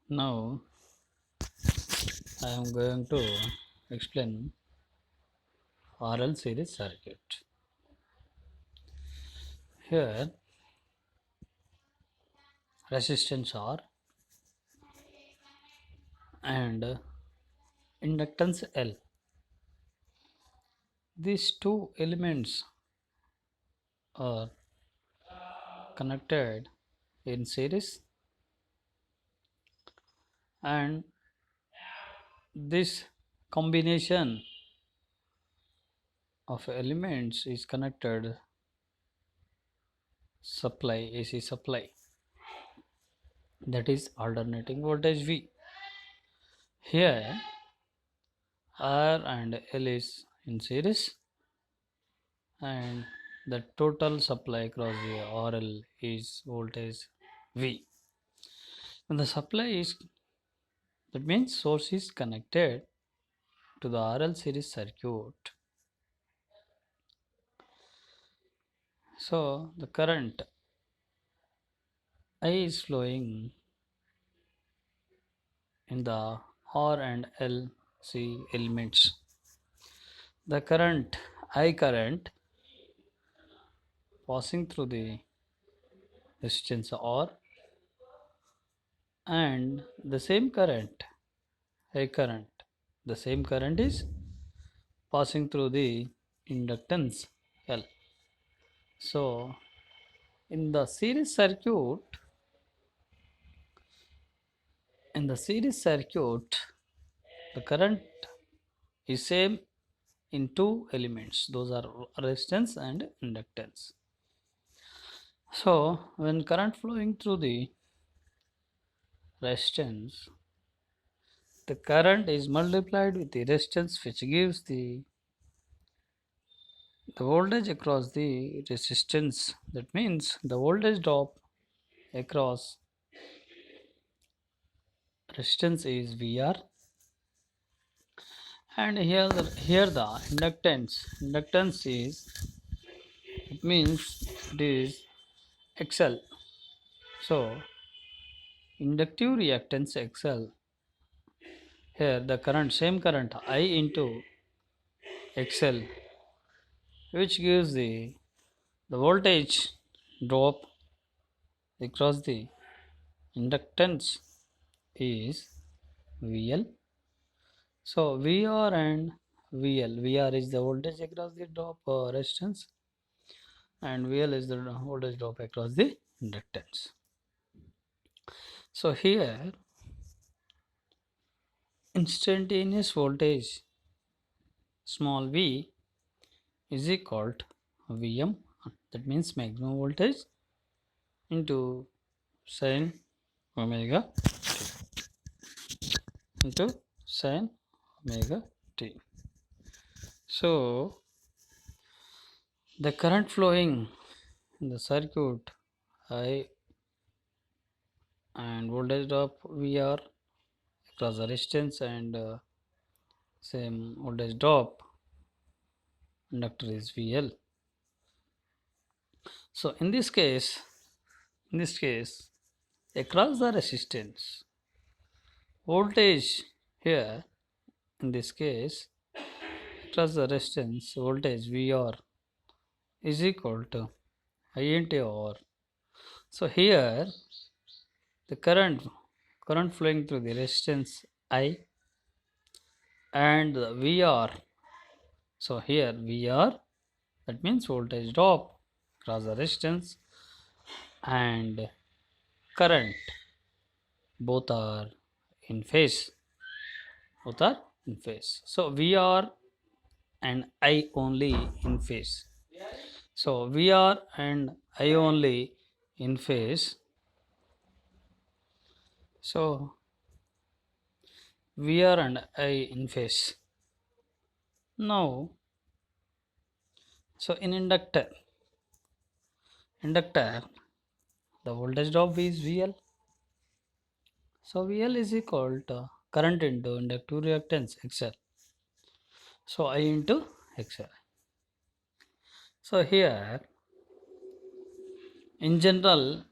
Now I am going to explain RL series circuit. Here resistance R and inductance L. These two elements are connected in series, and this combination of elements is connected supply AC supply, that is alternating voltage V. Here R and L is in series, and the total supply across the RL is voltage V. When the supply is, that means source is connected to the RL series circuit. So the current I is flowing in the R and L C elements. The current passing through the resistance R, and the same current I current, the same current is passing through the inductance L. So in the series circuit, the current is same in two elements, those are resistance and inductance. So when current flowing through the resistance, the current is multiplied with the resistance, which gives the voltage across the resistance. That means the voltage drop across resistance is VR, and here the inductance is, it means it is XL. So inductive reactance XL, here the current, same current I into XL, which gives the voltage drop across the inductance is VL. So VR and VR is the voltage across the drop resistance, and VL is the voltage drop across the inductance. So here instantaneous voltage small v is equal to Vm, that means maximum voltage, into sin omega into sin omega t. So the current flowing in the circuit I and voltage drop VR across the resistance, and same voltage drop inductor is VL. So in this case across the resistance, voltage here in this case across the resistance, voltage VR is equal to I into R. So here the current flowing through the resistance I and the VR. So here VR, that means voltage drop across the resistance, and current, both are in phase, so VR and I only in phase. So VR and I only in phase. So VR and I in phase. Now, so in inductor, the voltage drop is VL. So VL is equal to current into inductive reactance XL. So I into XL. So here, in general,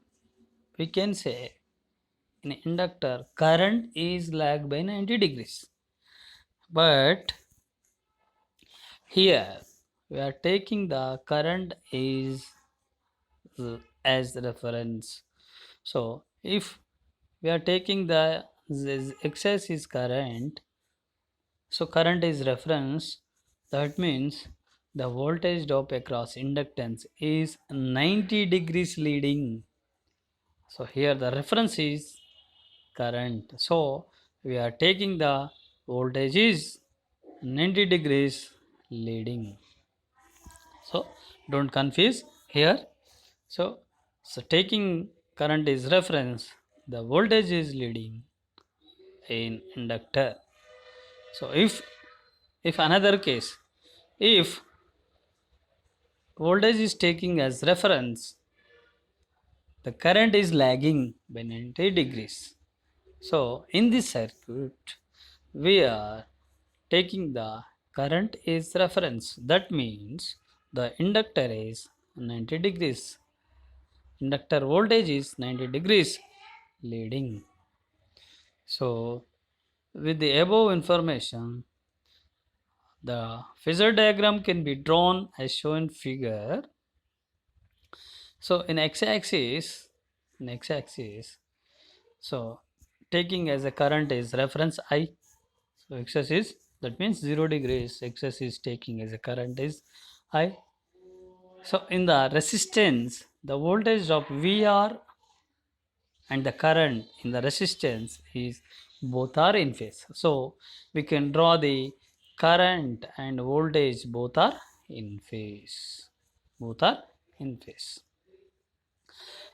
we can say in inductor current is lag by 90 degrees, but here we are taking the current is as reference. So if we are taking the this excess is current, so current is reference, that means the voltage drop across inductance is 90 degrees leading. So here the reference is current, so we are taking the voltage is 90 degrees leading. So don't confuse here. So taking current is reference, the voltage is leading in inductor. So if another case, if voltage is taking as reference, the current is lagging by 90 degrees. So in this circuit we are taking the current is reference, that means the inductor is 90 degrees, inductor voltage is 90 degrees leading. So with the above information, the phasor diagram can be drawn as shown in figure. So in x-axis, so taking as a current is reference I. So x-axis is, that means 0 degrees, x-axis is taking as a current is I. So in the resistance, the voltage of VR and the current in the resistance is both are in phase. So we can draw the current and voltage both are in phase. Both are in phase.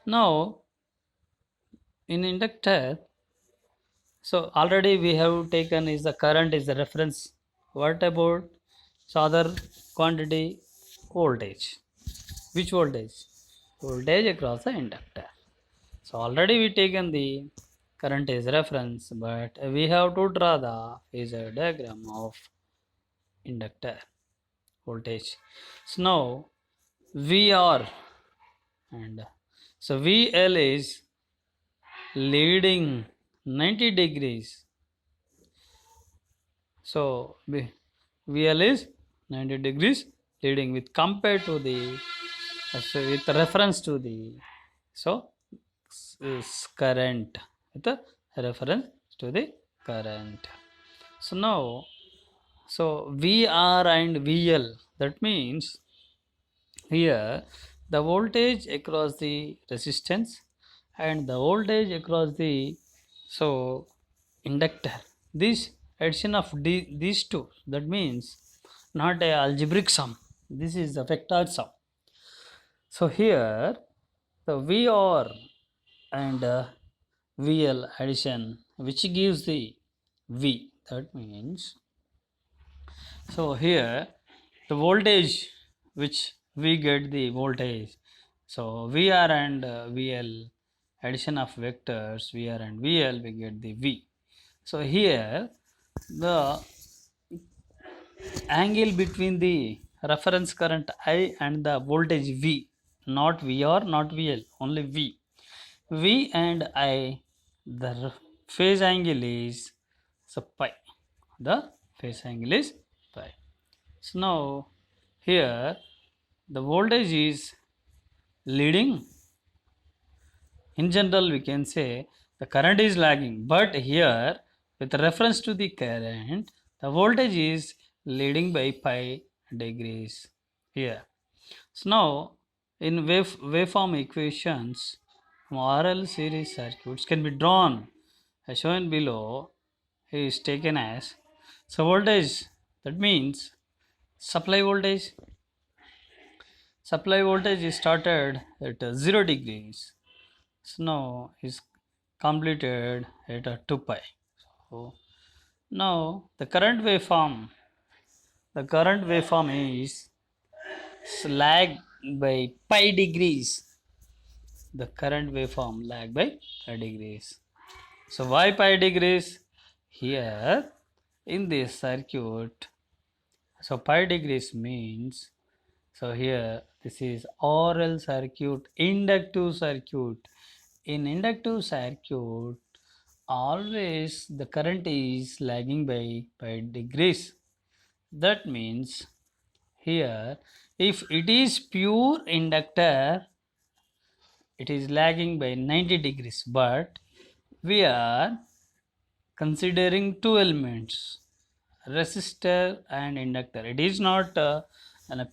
Now in inductor, so already we have taken is the current is the reference. What about so other quantity voltage? Which voltage? Voltage across the inductor. So already we taken the current is reference, but we have to draw the phasor diagram of inductor voltage. So now VR and so VL is leading 90 degrees. So VL is 90 degrees leading with compared to the with reference to the so is current with a reference to the current. So now so VR and VL, that means here the voltage across the resistance and the voltage across the so inductor, this addition of these two, that means not a algebraic sum, this is a vector sum. So here the VR and VL addition which gives the V, that means so here the voltage which we get the voltage, so VR and VL addition of vectors VR and VL we get the V. So here the angle between the reference current I and the voltage V, not VR not VL, only V. V and I, the phase angle is so pi, the phase angle is pi. So now here the voltage is leading. In general we can say the current is lagging, but here with reference to the current the voltage is leading by pi degrees here. So now in waveform equations, RL series circuits can be drawn as shown below is taken as so voltage, that means supply voltage is started at 0 degrees, so now is completed at 2 pi. So now the current waveform is lag by pi degrees, the current waveform lag by pi degrees. So why pi degrees? Here in this circuit, so pi degrees means, so here this is RL circuit, inductive circuit. In inductive circuit, always the current is lagging by 5 degrees. That means here, if it is pure inductor, it is lagging by 90 degrees, but we are considering two elements, resistor and inductor. It is not a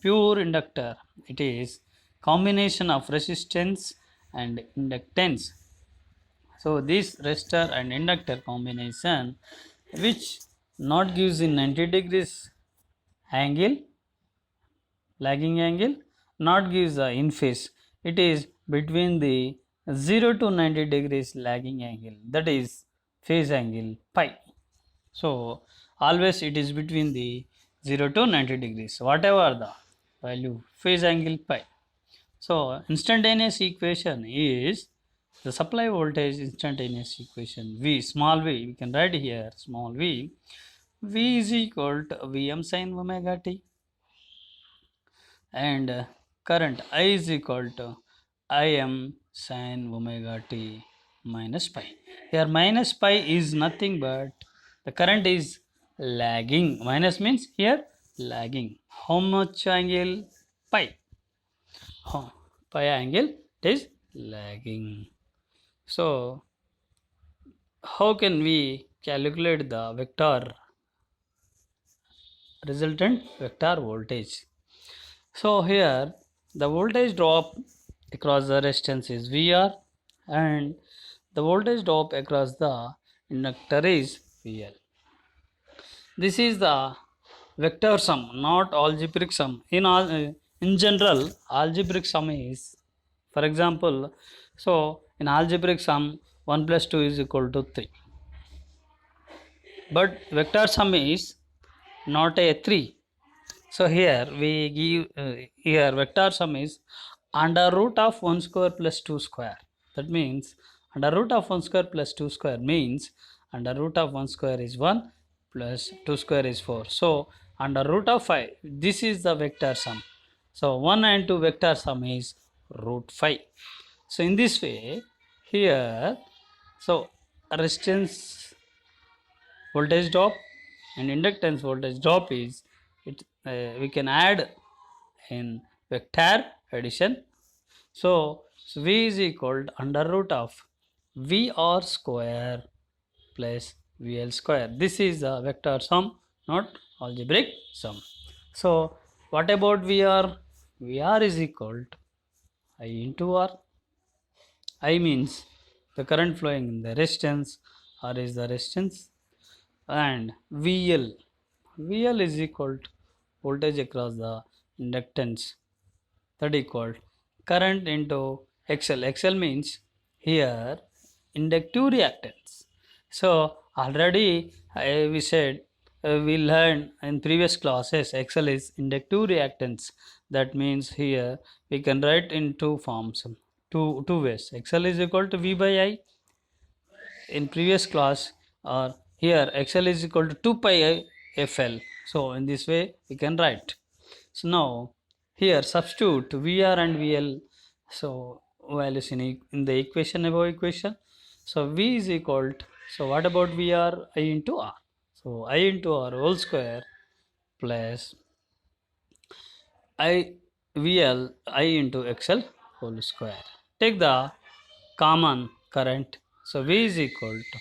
pure inductor, it is combination of resistance and inductance. So this resistor and inductor combination, which not gives in 90 degrees angle, lagging angle, not gives the in phase, it is between the 0 to 90 degrees lagging angle, that is phase angle pi. So always it is between the 0 to 90 degrees, whatever the value, phase angle pi. So instantaneous equation is the supply voltage instantaneous equation, v, small v, we can write here small v. V is equal to Vm sin omega t, and current I is equal to Im sin omega t minus pi. Here minus pi is nothing but the current is lagging. Minus means here lagging. How much angle? Pi. Pi angle, it is lagging. So how can we calculate the vector resultant vector voltage? So here the voltage drop across the resistance is VR, and the voltage drop across the inductor is VL. This is the vector sum, not algebraic sum. In general, algebraic sum is, for example, so in algebraic sum 1 plus 2 is equal to 3. But vector sum is not a 3. So here we give here vector sum is under root of 1 square plus 2 square. That means under root of 1 square plus 2 square means under root of 1 square is 1 plus 2 square is 4. So under root of 5, this is the vector sum. So 1 and 2 vector sum is root 5. So in this way here, so resistance voltage drop and inductance voltage drop is it, we can add in vector addition. So V is equal to under root of VR square plus VL square. This is the vector sum, not algebraic sum. So what about VR? VR is equal to I into R. I means the current flowing in the resistance, R is the resistance, and VL is equal to voltage across the inductance, that equal current into XL. XL means here inductive reactance. So already we said we learned in previous classes XL is inductive reactance. That means here we can write in two forms, two ways. XL is equal to V by I in previous class, or here XL is equal to 2 pi FL. So in this way we can write. So now here substitute VR and VL, so values in the equation, above equation. So V is equal to, so what about VR? I into R. So I into R whole square plus I VL I into XL whole square. Take the common current. So V is equal to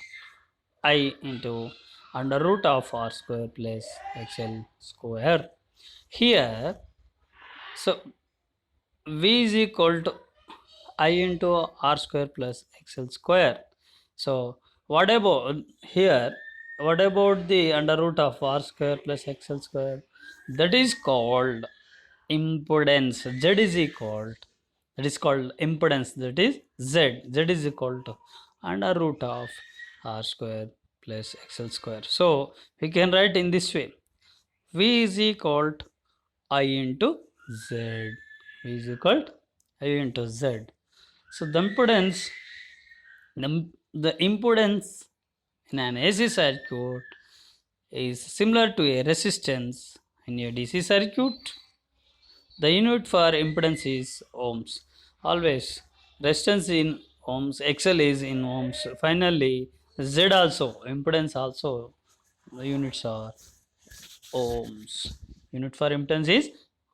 I into under root of R square plus XL square. Here, so V is equal to I into R square plus XL square. So what about here? What about the under root of R square plus XL square? That is called impedance. Z is equal to, that is called impedance, that is Z. Z is equal to under root of R square plus XL square. So we can write in this way. V is equal to I into Z. V is equal to I into Z. So the impedance in an AC circuit is similar to a resistance in a DC circuit. The unit for impedance is ohms. Always resistance in ohms, XL is in ohms. Finally, Z also, impedance also, the units are ohms. Unit for impedance is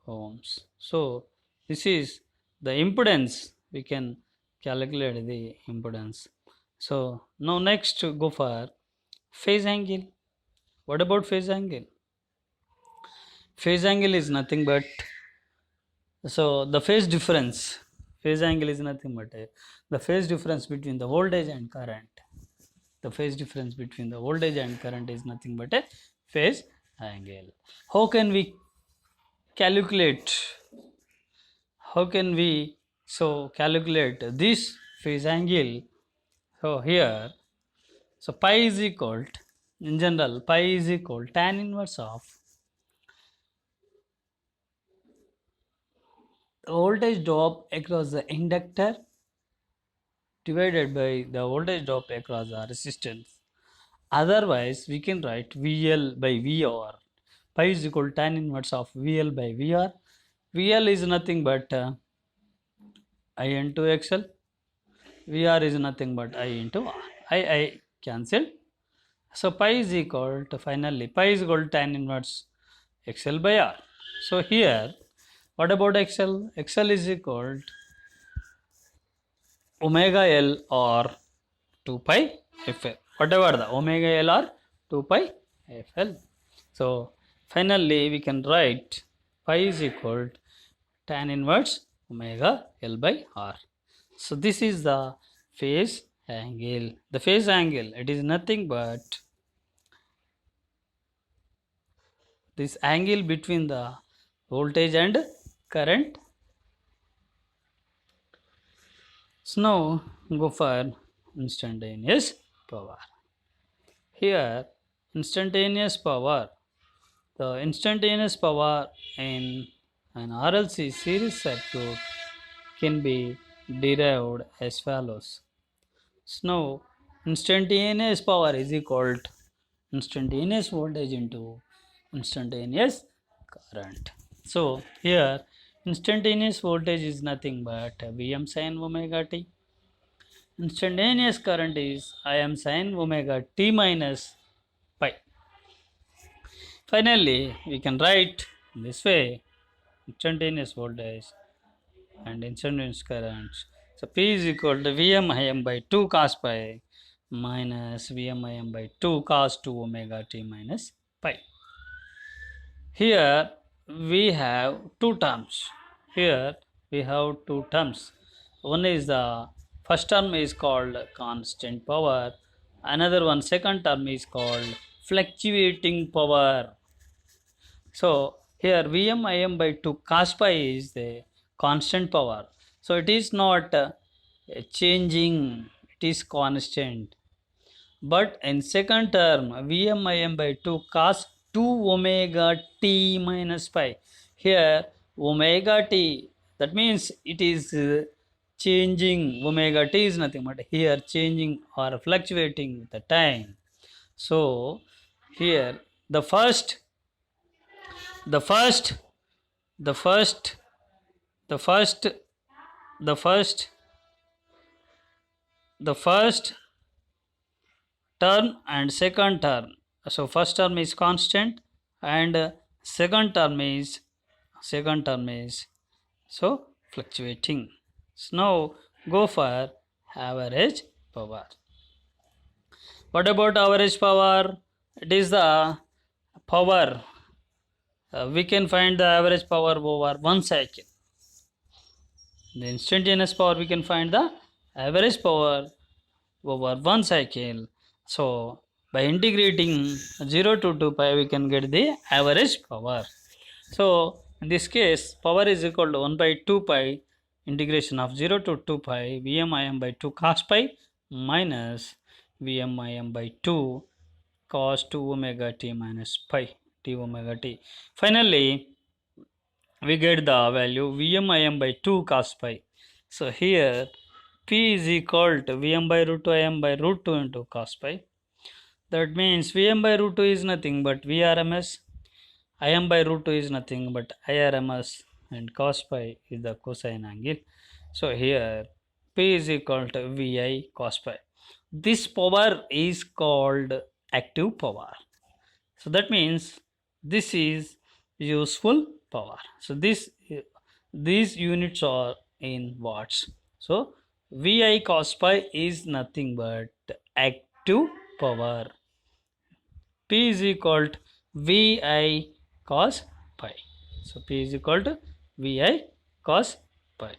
ohms. So this is the impedance. We can calculate the impedance. So now next go for phase angle. What about phase angle? Phase angle is nothing but, so the phase angle is nothing but the phase difference between the voltage and current. The phase difference between the voltage and current is nothing but a phase angle. How can we calculate? How can we calculate this phase angle? So here, so pi is equal to, in general, pi is equal tan inverse of the voltage drop across the inductor divided by the voltage drop across the resistance. Otherwise, we can write VL by VR. Pi is equal to tan inverse of VL by VR. VL is nothing but I into XL. VR is nothing but I into R. I cancel. So pi is equal to, finally, pi is equal to tan inverse XL by R. So here, what about XL? XL is equal to omega L or 2 pi FL. Whatever the omega L or 2 pi FL. So finally we can write pi is equal to tan inverse omega L by R. So this is the phase angle. The phase angle, it is nothing but this angle between the voltage and current. So now go for instantaneous power. Here, instantaneous power, the instantaneous power in an RLC series circuit can be derived as follows. So now instantaneous power is equal to instantaneous voltage into instantaneous current. So here instantaneous voltage is nothing but Vm sin omega t. Instantaneous current is Im sin omega t minus pi. Finally, we can write this way instantaneous voltage and instantaneous current. So P is equal to Vm Im by 2 cos pi minus Vm Im by 2 cos 2 omega t minus pi. Here we have two terms. Here we have two terms. One is the first term is called constant power. Another one, second term, is called fluctuating power. So here Vm Im by 2 cos pi is the constant power. So it is not changing, it is constant. But in second term, Vm Im by 2 cos 2 omega t minus pi. Here omega t, that means it is changing. Omega t is nothing but here changing or fluctuating with the time. So here the first the first the first the first the first the first term and second term, so first term is constant and second term is so fluctuating. So now go for average power. What about average power? It is the power, we can find the average power over 1 cycle. The instantaneous power, we can find the average power over 1 cycle. So by integrating 0 to 2 pi, we can get the average power. So in this case, power is equal to 1 by 2 pi integration of 0 to 2 pi Vm Im by 2 cos pi minus Vm Im by 2 cos 2 omega t minus pi t omega t. Finally, we get the value Vm Im by 2 cos pi. So here P is equal to Vm by root 2 Im by root 2 into cos pi. That means Vm by root 2 is nothing but Vrms, Im by root 2 is nothing but Irms, and cos pi is the cosine angle. So here P is equal to Vi cos pi. this power is called active power. So that means this is useful power. So these units are in watts. So Vi cos pi is nothing but active power. P is equal to Vi cos pi. So P is equal to Vi cos pi.